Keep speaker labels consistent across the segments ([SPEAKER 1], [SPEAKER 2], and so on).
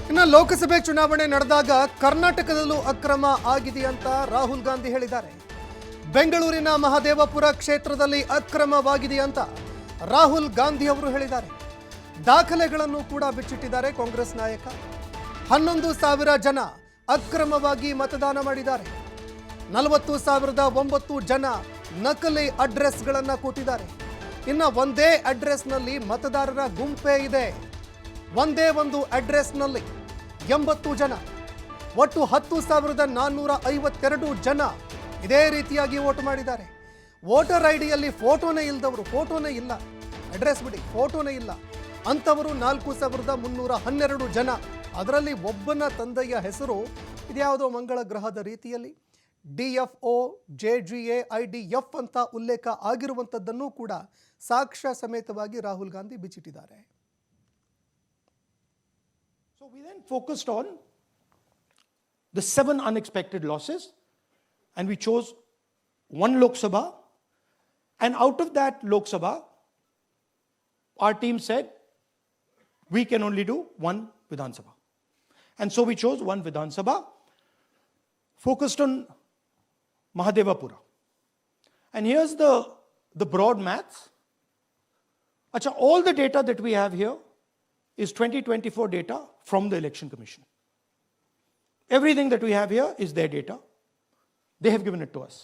[SPEAKER 1] ಇನ್ನು ಲೋಕಸಭೆ ಚುನಾವಣೆ ನಡೆದಾಗ ಕರ್ನಾಟಕದಲ್ಲೂ ಅಕ್ರಮ ಆಗಿದೆ ಅಂತ ರಾಹುಲ್ ಗಾಂಧಿ ಹೇಳಿದ್ದಾರೆ. ಬೆಂಗಳೂರಿನ ಮಹದೇವಪುರ ಕ್ಷೇತ್ರದಲ್ಲಿ ಅಕ್ರಮವಾಗಿದೆ ಅಂತ ರಾಹುಲ್ ಗಾಂಧಿ ಅವರು ಹೇಳಿದ್ದಾರೆ. ದಾಖಲೆಗಳನ್ನು ಕೂಡ ಬಿಚ್ಚಿಟ್ಟಿದ್ದಾರೆ ಕಾಂಗ್ರೆಸ್ ನಾಯಕ. 11,000 ಜನ ಅಕ್ರಮವಾಗಿ ಮತದಾನ ಮಾಡಿದ್ದಾರೆ. 40,009 ಜನ ನಕಲಿ ಅಡ್ರೆಸ್ಗಳನ್ನು ಕೊಟ್ಟಿದ್ದಾರೆ. ಇನ್ನು ಒಂದೇ ಅಡ್ರೆಸ್ನಲ್ಲಿ ಮತದಾರರ ಗುಂಪೇ ಇದೆ. ಒಂದೇ ಒಂದು ಅಡ್ರೆಸ್ನಲ್ಲಿ 80 ಜನ, ಒಟ್ಟು 10,452 ಜನ ಇದೇ ರೀತಿಯಾಗಿ ವೋಟ್ ಮಾಡಿದ್ದಾರೆ. ವೋಟರ್ ಐಡಿಯಲ್ಲಿ ಫೋಟೋನೇ ಇಲ್ಲದವರು, ಫೋಟೋನೇ ಇಲ್ಲ, ಅಡ್ರೆಸ್ ಬಿಡಿ, ಫೋಟೋನೇ ಇಲ್ಲ ಅಂಥವರು 4,312 ಜನ. ಅದರಲ್ಲಿ ಒಬ್ಬನ ತಂದೆಯ ಹೆಸರು ಇದ್ಯಾವುದೋ ಮಂಗಳ ಗ್ರಹದ ರೀತಿಯಲ್ಲಿ DFO JGA IDF ಅಂತ ಉಲ್ಲೇಖ ಆಗಿರುವಂಥದ್ದನ್ನು ಕೂಡ ಸಾಕ್ಷ್ಯ ಸಮೇತವಾಗಿ Rahul Gandhi ಬಿಚ್ಚಿಟ್ಟಿದ್ದಾರೆ.
[SPEAKER 2] So we then focused on the 7 unexpected losses, and we chose one Lok Sabha, and out of that Lok Sabha, our team said we can only do one Vidhan Sabha. And so we chose one Vidhan Sabha, focused on Mahadevapura. And here's the broad maths. Achha, all the data that we have here is 2024 data from the Election Commission. Everything that we have here is their data. They have given it to us,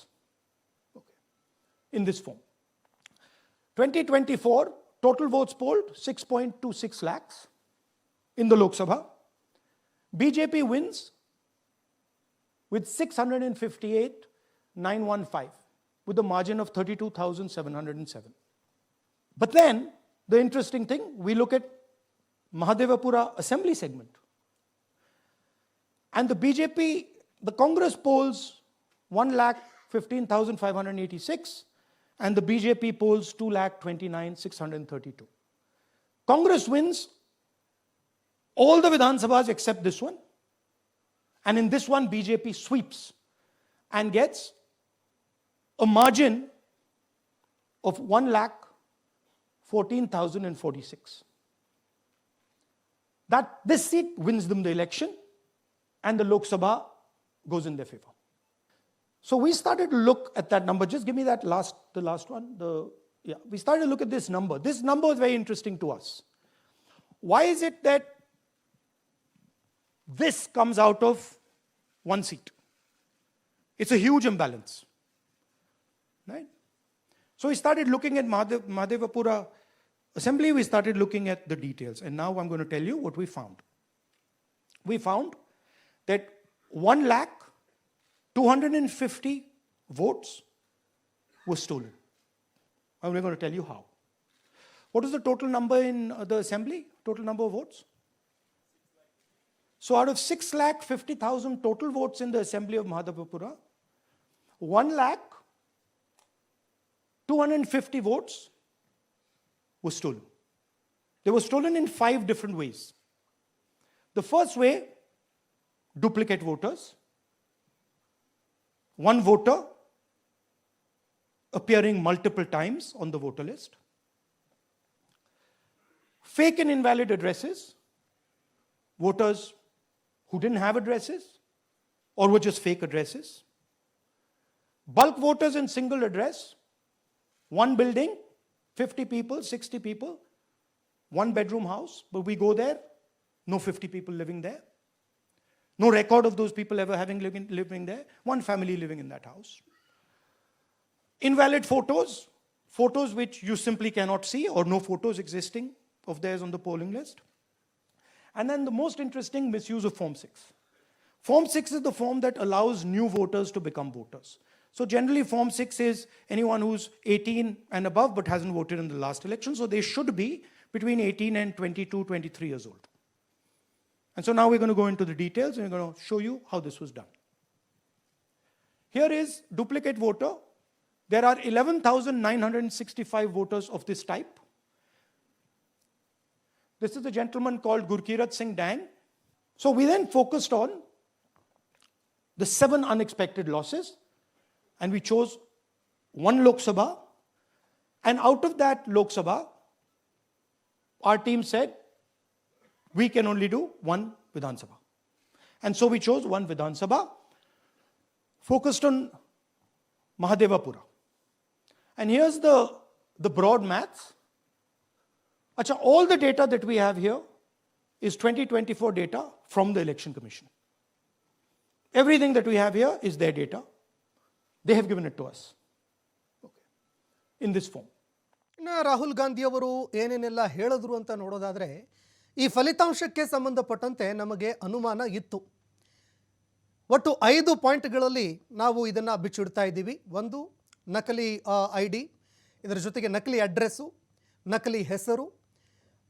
[SPEAKER 2] okay, in this form. 2024 total votes polled 6.26 lakhs in the Lok Sabha. BJP wins with 658,915 with a margin of 32,707. But then the interesting thing, we look at Mahadevapura assembly segment. And the BJP, the Congress polls 1,15,586 and the BJP polls 2,29,632. Congress wins all the Vidhan Sabhas except this one. And in this one, BJP sweeps and gets a margin of 1,14,046. That this seat wins them the election, and the Lok Sabha goes in their favor. So we started to look at that number. Just give me that the last one. We started to look at this number. This number is very interesting to us. Why is it that this comes out of one seat? It's a huge imbalance, right? So we started looking at Mahadevapura assembly. We started looking at the details, and now I'm going to tell you what we found. We found that 1,250,000 votes were stolen. And we're going to tell you how. What is the total number in the assembly? Total number of votes? So out of 6,50,000 total votes in the assembly of Mahadevapura, 1,250,000 votes were stolen. They were stolen in 5 different ways. The first way, duplicate voters. One voter appearing multiple times on the voter list. Fake and invalid addresses. Voters who didn't have addresses or were just fake addresses. Bulk voters in single address. One building, 50 people, 60 people, one bedroom house, but we go there, no 50 people living there. No record of those people ever having living there. One family living in that house. Invalid photos, photos which you simply cannot see or no photos existing of theirs on the polling list. And then the most interesting, misuse of Form 6. Form 6 is the form that allows new voters to become voters. So generally Form 6 is anyone who's 18 and above but hasn't voted in the last election. So they should be between 18 and 22, 23 years old. And so now we're going to go into the details and we're going to show you how this was done. Here is duplicate voter. There are 11,965 voters of this type. This is a gentleman called Gurkirat Singh Dang. So we then focused on the 7 unexpected losses, and we chose one Lok Sabha. And out of that Lok Sabha, our team said we can only do one Vidhan Sabha. And so we chose one Vidhan Sabha, focused on Mahadevapura. And here's the broad maths. Acha, all the data that we have here is 2024 data from the Election Commission. Everything that we have here is their data. They have given it to us in this form.
[SPEAKER 1] ಇನ್ನು ರಾಹುಲ್ ಗಾಂಧಿಯವರು ಏನೇನೆಲ್ಲ ಹೇಳಿದ್ರು ಅಂತ ನೋಡೋದಾದರೆ ಈ ಫಲಿತಾಂಶಕ್ಕೆ ಸಂಬಂಧಪಟ್ಟಂತೆ ನಮಗೆ ಅನುಮಾನ ಇತ್ತು. ಒಟ್ಟು 5 ಪಾಯಿಂಟ್ಗಳಲ್ಲಿ ನಾವು ಇದನ್ನು ಬಿಚ್ಚಿಡ್ತಾ ಇದ್ದೀವಿ. ಒಂದು, ನಕಲಿ ID, ಇದರ ಜೊತೆಗೆ ನಕಲಿ ಅಡ್ರೆಸ್ಸು, ನಕಲಿ ಹೆಸರು,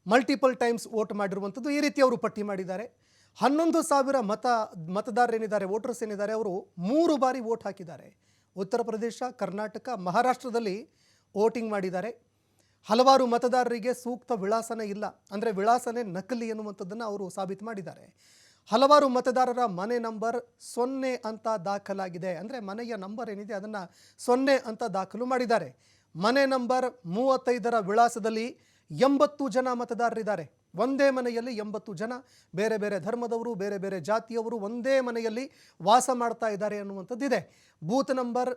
[SPEAKER 1] ಮಲ್ಟಿಪಲ್ ಟೈಮ್ಸ್ ವೋಟ್ ಮಾಡಿರುವಂಥದ್ದು, ಈ ರೀತಿ ಅವರು ಪಟ್ಟಿ ಮಾಡಿದ್ದಾರೆ. 11,000 ಮತದಾರರೇನಿದ್ದಾರೆ, ವೋಟರ್ಸ್ ಏನಿದ್ದಾರೆ, ಅವರು 3 ಬಾರಿ ವೋಟ್ ಹಾಕಿದ್ದಾರೆ. ಉತ್ತರ ಪ್ರದೇಶ, ಕರ್ನಾಟಕ, ಮಹಾರಾಷ್ಟ್ರದಲ್ಲಿ ವೋಟಿಂಗ್ ಮಾಡಿದ್ದಾರೆ. ಹಲವಾರು ಮತದಾರರಿಗೆ ಸೂಕ್ತ ವಿಳಾಸನೇ ಇಲ್ಲ, ಅಂದರೆ ವಿಳಾಸನೇ ನಕಲಿ ಎನ್ನುವಂಥದ್ದನ್ನು ಅವರು ಸಾಬೀತು ಮಾಡಿದ್ದಾರೆ. ಹಲವಾರು ಮತದಾರರ ಮನೆ ನಂಬರ್ 0 ಅಂತ ದಾಖಲಾಗಿದೆ, ಅಂದರೆ ಮನೆಯ ನಂಬರ್ ಏನಿದೆ ಅದನ್ನು 0 ಅಂತ ದಾಖಲು ಮಾಡಿದ್ದಾರೆ. ಮನೆ ನಂಬರ್ 35ರ ವಿಳಾಸದಲ್ಲಿ 80 ಜನ ಮತದಾರರಿದ್ದಾರೆ. ಒಂದೇ ಮನೆಯಲ್ಲಿ 80 ಜನ, ಬೇರೆ ಬೇರೆ ಧರ್ಮದವರು, ಬೇರೆ ಬೇರೆ ಜಾತಿಯವರು ಒಂದೇ ಮನೆಯಲ್ಲಿ ವಾಸ ಮಾಡ್ತಾ ಇದ್ದಾರೆ ಅನ್ನುವಂಥದ್ದಿದೆ. ಬೂತ್ ನಂಬರ್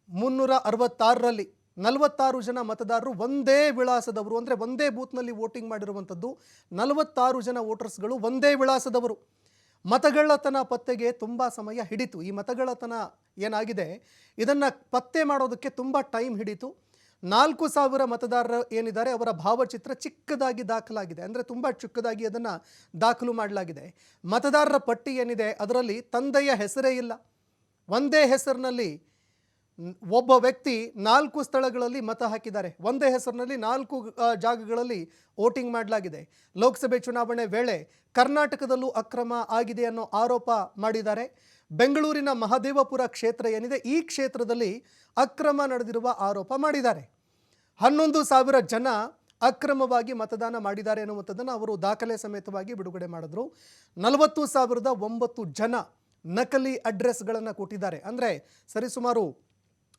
[SPEAKER 1] 366ರಲ್ಲಿ 46 ಜನ ಮತದಾರರು ಒಂದೇ ವಿಳಾಸದವರು, ಅಂದರೆ ಒಂದೇ ಬೂತ್ನಲ್ಲಿ ವೋಟಿಂಗ್ ಮಾಡಿರುವಂಥದ್ದು. 46 ಜನ ವೋಟರ್ಸ್ಗಳು ಒಂದೇ ವಿಳಾಸದವರು. ಮತಗಳ್ಳತನ ಪತ್ತೆಗೆ ತುಂಬ ಸಮಯ ಹಿಡಿತು. ಈ ಮತಗಳ್ಳತನ ಏನಾಗಿದೆ ಇದನ್ನು ಪತ್ತೆ ಮಾಡೋದಕ್ಕೆ ತುಂಬ ಟೈಮ್ ಹಿಡಿತು. 4,000 ಮತದಾರರು ಏನಿದ್ದಾರೆ ಅವರ ಭಾವಚಿತ್ರ ಚಿಕ್ಕದಾಗಿ ದಾಖಲಾಗಿದೆ, ಅಂದರೆ ತುಂಬ ಚಿಕ್ಕದಾಗಿ ಅದನ್ನು ದಾಖಲು ಮಾಡಲಾಗಿದೆ. ಮತದಾರರ ಪಟ್ಟಿ ಏನಿದೆ ಅದರಲ್ಲಿ ತಂದೆಯ ಹೆಸರೇ ಇಲ್ಲ. ಒಂದೇ ಹೆಸರಿನಲ್ಲಿ ಒಬ್ಬ ವ್ಯಕ್ತಿ 4 ಸ್ಥಳಗಳಲ್ಲಿ ಮತ ಹಾಕಿದ್ದಾರೆ. ಒಂದೇ ಹೆಸರಿನಲ್ಲಿ 4 ಜಾಗಗಳಲ್ಲಿ ವೋಟಿಂಗ್ ಮಾಡಲಾಗಿದೆ. ಲೋಕಸಭೆ ಚುನಾವಣೆ ವೇಳೆ ಕರ್ನಾಟಕದಲ್ಲೂ ಅಕ್ರಮ ಆಗಿದೆ ಅನ್ನೋ ಆರೋಪ ಮಾಡಿದ್ದಾರೆ. ಬೆಂಗಳೂರಿನ ಮಹದೇವಪುರ ಕ್ಷೇತ್ರ ಏನಿದೆ ಈ ಕ್ಷೇತ್ರದಲ್ಲಿ ಅಕ್ರಮ ನಡೆದಿರುವ ಆರೋಪ ಮಾಡಿದ್ದಾರೆ. 11,000 ಜನ ಅಕ್ರಮವಾಗಿ ಮತದಾನ ಮಾಡಿದ್ದಾರೆ ಎನ್ನುವಂಥದ್ದನ್ನು ಅವರು ದಾಖಲೆ ಸಮೇತವಾಗಿ ಬಿಡುಗಡೆ ಮಾಡಿದ್ರು. 40,009 ಜನ ನಕಲಿ ಅಡ್ರೆಸ್ಗಳನ್ನು ಕೊಟ್ಟಿದ್ದಾರೆ. ಅಂದರೆ ಸರಿಸುಮಾರು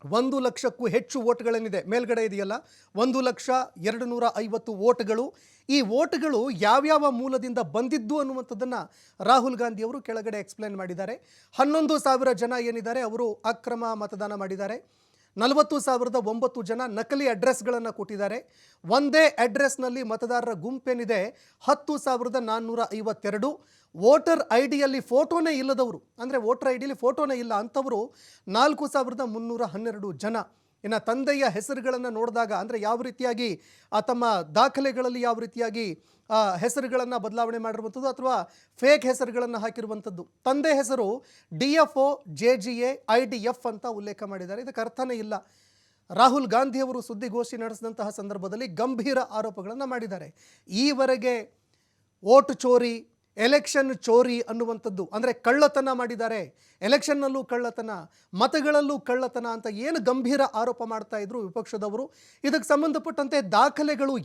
[SPEAKER 1] 1 ಲಕ್ಷಕ್ಕೂ ಹೆಚ್ಚು ವೋಟ್ಗಳೇನಿದೆ ಮೇಲ್ಗಡೆ ಇದೆಯಲ್ಲ, 1,02,50 ವೋಟ್ಗಳು. ಈ ವೋಟ್ಗಳು ಯಾವ್ಯಾವ ಮೂಲದಿಂದ ಬಂದಿದ್ದು ಅನ್ನುವಂಥದ್ದನ್ನು ರಾಹುಲ್ ಗಾಂಧಿಯವರು ಕೆಳಗಡೆ ಎಕ್ಸ್ಪ್ಲೇನ್ ಮಾಡಿದ್ದಾರೆ. 11,000 ಜನ ಏನಿದ್ದಾರೆ ಅವರು ಅಕ್ರಮ ಮತದಾನ ಮಾಡಿದ್ದಾರೆ. 40,009 ಜನ ನಕಲಿ ಅಡ್ರೆಸ್ಗಳನ್ನು ಕೊಟ್ಟಿದ್ದಾರೆ. ಒಂದೇ ಅಡ್ರೆಸ್ನಲ್ಲಿ ಮತದಾರರ ಗುಂಪೇನಿದೆ 10,452. ವೋಟರ್ ಐಡಿಯಲ್ಲಿ ಫೋಟೋನೇ ಇಲ್ಲದವರು, ಅಂದರೆ ವೋಟರ್ ಐಡಿಯಲ್ಲಿ ಫೋಟೋನೇ ಇಲ್ಲ ಅಂಥವರು 4,312 ಜನ. ಇನ್ನು ತಂದೆಯ ಹೆಸರುಗಳನ್ನು ನೋಡಿದಾಗ, ಅಂದರೆ ಯಾವ ರೀತಿಯಾಗಿ ತಮ್ಮ ದಾಖಲೆಗಳಲ್ಲಿ ಯಾವ ರೀತಿಯಾಗಿ ಹೆಸರುಗಳನ್ನು ಬದಲಾವಣೆ ಮಾಡಿರುವಂಥದ್ದು ಅಥವಾ ಫೇಕ್ ಹೆಸರುಗಳನ್ನು ಹಾಕಿರುವಂಥದ್ದು. ತಂದೆ ಹೆಸರು DFO JGA IDF ಅಂತ ಉಲ್ಲೇಖ ಮಾಡಿದ್ದಾರೆ. ಇದಕ್ಕೆ ಅರ್ಥನೇ ಇಲ್ಲ. ರಾಹುಲ್ ಗಾಂಧಿಯವರು ಸುದ್ದಿಗೋಷ್ಠಿ ನಡೆಸಿದಂತಹ ಸಂದರ್ಭದಲ್ಲಿ ಗಂಭೀರ ಆರೋಪಗಳನ್ನು ಮಾಡಿದ್ದಾರೆ. ಈವರೆಗೆ ವೋಟ್ ಚೋರಿ, ಎಲೆಕ್ಷನ್ ಚೋರಿ ಅನ್ನುವಂಥದ್ದು, ಅಂದರೆ ಕಳ್ಳತನ ಮಾಡಿದ್ದಾರೆ, ಎಲೆಕ್ಷನ್ನಲ್ಲೂ ಕಳ್ಳತನ, ಮತಗಳಲ್ಲೂ ಕಳ್ಳತನ ಅಂತ ಏನು ಗಂಭೀರ ಆರೋಪ ಮಾಡ್ತಾ ಇದ್ರು ವಿಪಕ್ಷದವರು. ಇದಕ್ಕೆ ಸಂಬಂಧಪಟ್ಟಂತೆ ದಾಖಲೆಗಳು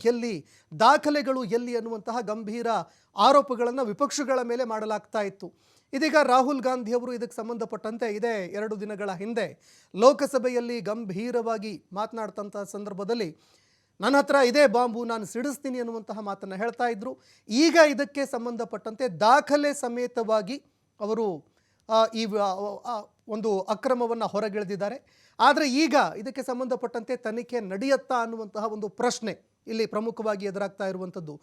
[SPEAKER 1] ಎಲ್ಲಿ ಅನ್ನುವಂತಹ ಗಂಭೀರ ಆರೋಪಗಳನ್ನು ವಿಪಕ್ಷಗಳ ಮೇಲೆ ಮಾಡಲಾಗ್ತಾ ಇತ್ತು. ಇದೀಗ ರಾಹುಲ್ ಗಾಂಧಿಯವರು ಇದಕ್ಕೆ ಸಂಬಂಧಪಟ್ಟಂತೆ ಇದೇ 2 ದಿನಗಳ ಹಿಂದೆ ಲೋಕಸಭೆಯಲ್ಲಿ ಗಂಭೀರವಾಗಿ ಮಾತನಾಡ್ತಂಥ ಸಂದರ್ಭದಲ್ಲಿ ನನ್ನ ಹತ್ರ ಇದೇ ಬಾಂಬು, ನಾನು ಸಿಡಿಸ್ತೀನಿ ಅನ್ನುವಂತಹ ಮಾತನ್ನು ಹೇಳ್ತಾ ಇದ್ರು. ಈಗ ಇದಕ್ಕೆ ಸಂಬಂಧಪಟ್ಟಂತೆ ದಾಖಲೆ ಸಮೇತವಾಗಿ ಅವರು ಈ ಒಂದು ಅಕ್ರಮವನ್ನು ಹೊರಗೆಳೆದಿದ್ದಾರೆ. ಆದರೆ ಈಗ ಇದಕ್ಕೆ ಸಂಬಂಧಪಟ್ಟಂತೆ ತನಿಖೆ ನಡೆಯುತ್ತಾ ಅನ್ನುವಂತಹ ಒಂದು ಪ್ರಶ್ನೆ ಇಲ್ಲಿ ಪ್ರಮುಖವಾಗಿ ಎದುರಾಗ್ತಾ ಇರುವಂಥದ್ದು.